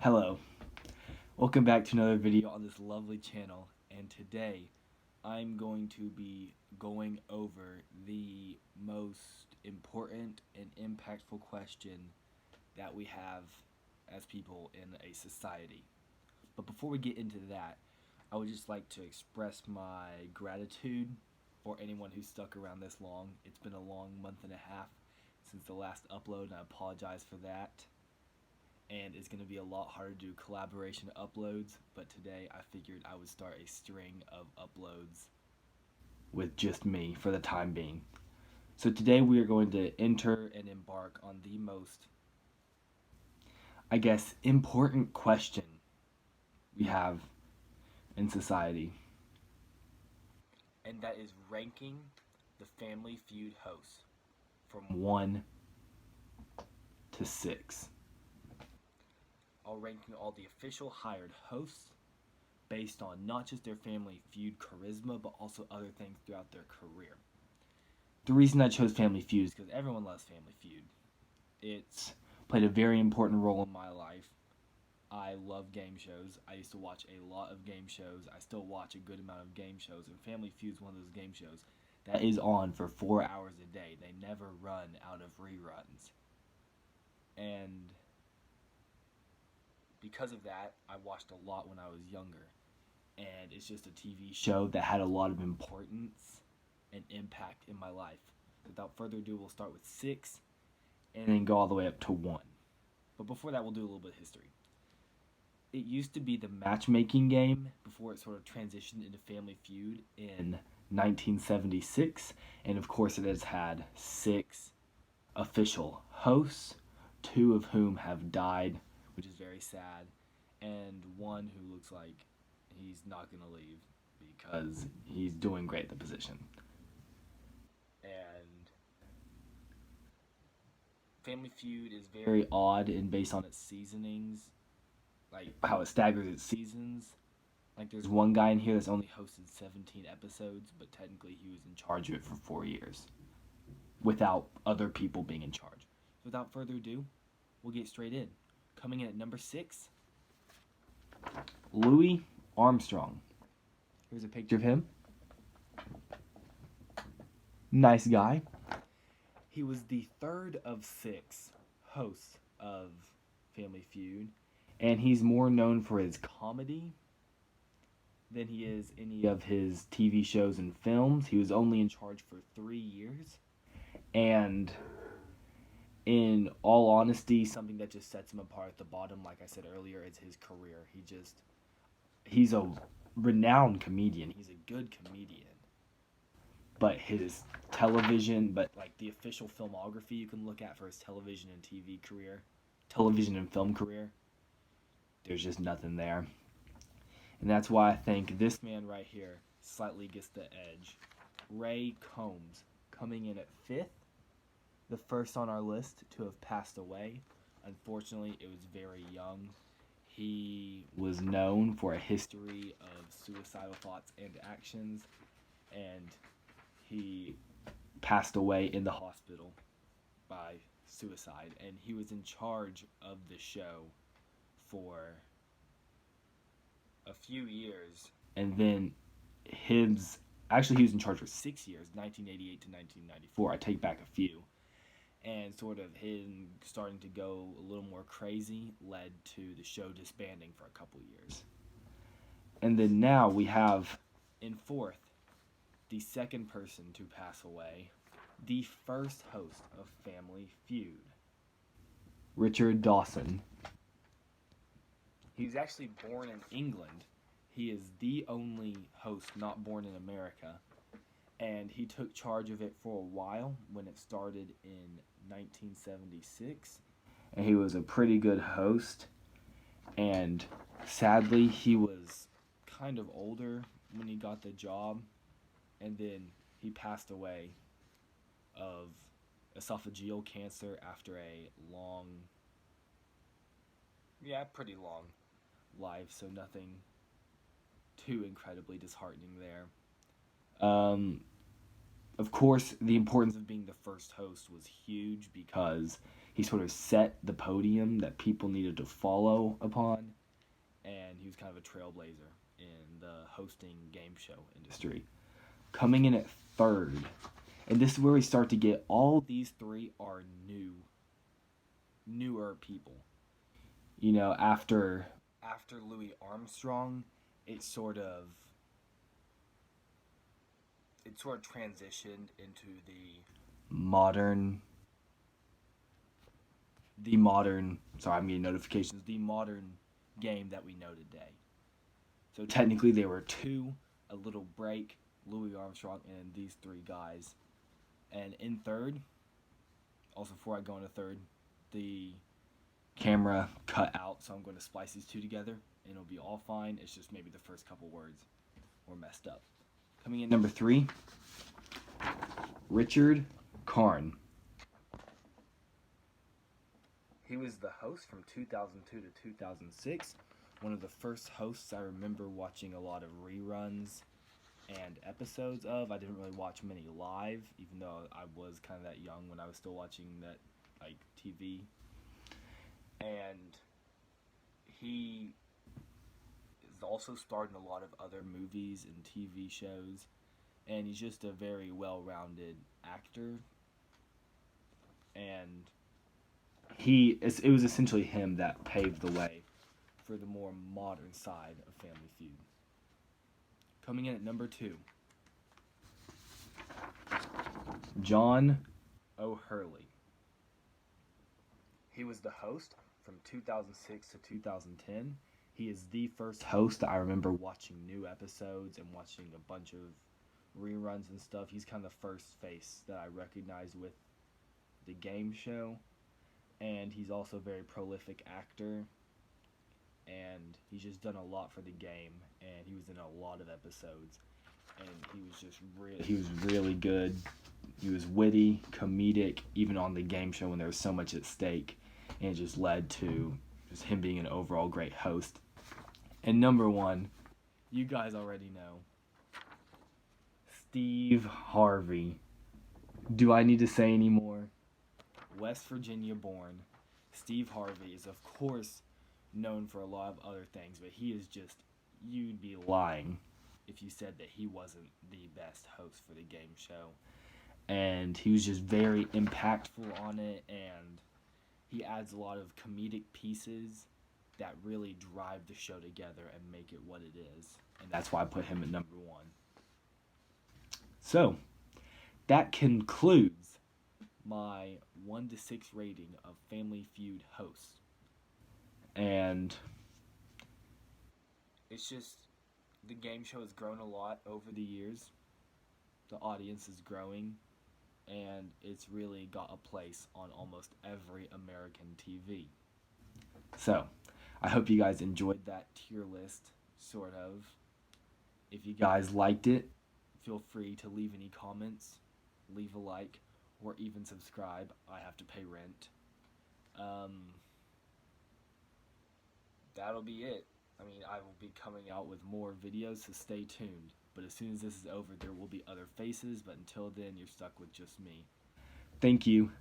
Hello, welcome back to another video on this lovely channel, and today I'm going to be going over the most important and impactful question that we have as people in a society. But before we get into that, I would just like to express my gratitude for anyone who stuck around this long. It's been a long month and a half since the last upload, and I apologize for that. And it's going to be a lot harder to do collaboration uploads, but today I figured I would start a string of uploads with just me for the time being. So today we are going to enter and embark on the most, important question we have in society, and that is ranking the Family Feud hosts from 1 to 6. I'll ranking all the official hired hosts based on not just their Family Feud charisma, but also other things throughout their career. The reason I chose Family Feud is because everyone loves Family Feud. It's played a very important role in my life. I love game shows. I used to watch a lot of game shows. I still watch a good amount of game shows, and Family Feud is one of those game shows that is on for 4 hours a day. They never run out of reruns. And because of that, I watched a lot when I was younger. And it's just a TV show that had a lot of importance and impact in my life. Without further ado, we'll start with 6 and then go all the way up to 1. But before that, we'll do a little bit of history. It used to be the matchmaking game before it sort of transitioned into Family Feud in 1976. And of course, it has had 6 official hosts, 2 of whom have died, which is very sad, and 1 who looks like he's not going to leave because he's doing great at the position. And Family Feud is very odd and based on its seasonings, like how it staggers its seasons. Like there's one guy in here that's only hosted 17 episodes, but technically he was in charge of it for 4 years without other people being in charge. So without further ado, we'll get straight in. Coming in at number 6, Louis Armstrong. Here's a picture of him. Nice guy. He was the 3rd of 6 hosts of Family Feud, and he's more known for his comedy than he is any of his TV shows and films. He was only in charge for 3 years, and in all honesty, something that just sets him apart at the bottom, like I said earlier, is his career. He's a renowned comedian. He's a good comedian. But his television, the official filmography you can look at for his television and film career, there's just nothing there. And that's why I think this man right here slightly gets the edge. Ray Combs, coming in at 5th. The first on our list to have passed away. Unfortunately, it was very young. He was known for a history of suicidal thoughts and actions, and he passed away in the hospital by suicide. And he was in charge of the show for a few years. And then he was in charge for 6 years, 1988 to 1994. I take back a few. And sort of him starting to go a little more crazy led to the show disbanding for a couple years. And then now we have in 4th, the 2nd person to pass away, the first host of Family Feud, Richard Dawson. He was actually born in England. He is the only host not born in America. And he took charge of it for a while when it started in 1976. And he was a pretty good host. And sadly, he was kind of older when he got the job. And then he passed away of esophageal cancer after a pretty long life. So nothing too incredibly disheartening there. Of course, the importance of being the first host was huge because He sort of set the podium that people needed to follow upon, and he was kind of a trailblazer in the hosting game show industry. Coming in at third, and this is where we start to get all these three are newer people. You know, after Louis Armstrong, it sort of transitioned into modern sorry, I'm getting notifications, the modern game that we know today. So technically there were two, a little break, Louis Armstrong and these three guys. And in third, also before I go into third, the camera cut out, so I'm going to splice these two together and it'll be all fine. It's just maybe the first couple words were messed up. Coming in number 3, Richard Karn. He was the host from 2002 to 2006. One of the first hosts I remember watching a lot of reruns and episodes of. I didn't really watch many live, even though I was kind of that young when I was still watching that like TV. And he is also starred in a lot of other movies and TV shows. And he's just a very well-rounded actor. And it was essentially him that paved the way for the more modern side of Family Feud. Coming in at number 2, John O'Hurley. He was the host from 2006 to 2010. He is the first host that I remember watching new episodes and watching a bunch of reruns and stuff. He's kind of the first face that I recognize with the game show. And he's also a very prolific actor. And he's just done a lot for the game. And he was in a lot of episodes. And he was just he was really good. He was witty, comedic, even on the game show when there was so much at stake. And it just led to just him being an overall great host. And number 1, you guys already know, Steve Harvey. Do I need to say any more? West Virginia born, Steve Harvey is of course known for a lot of other things, but he is just, you'd be lying if you said that he wasn't the best host for the game show. And he was just very impactful on it, and he adds a lot of comedic pieces that really drive the show together and make it what it is. And that's why I put him at number 1. So, that concludes my 1 to 6 rating of Family Feud hosts. And it's just, the game show has grown a lot over the years. The audience is growing, and it's really got a place on almost every American TV. So, I hope you guys enjoyed that tier list, sort of. If you guys liked it, feel free to leave any comments, leave a like, or even subscribe. I have to pay rent. That'll be it. I mean, I will be coming out with more videos, so stay tuned. But as soon as this is over, there will be other faces, but until then, you're stuck with just me. Thank you.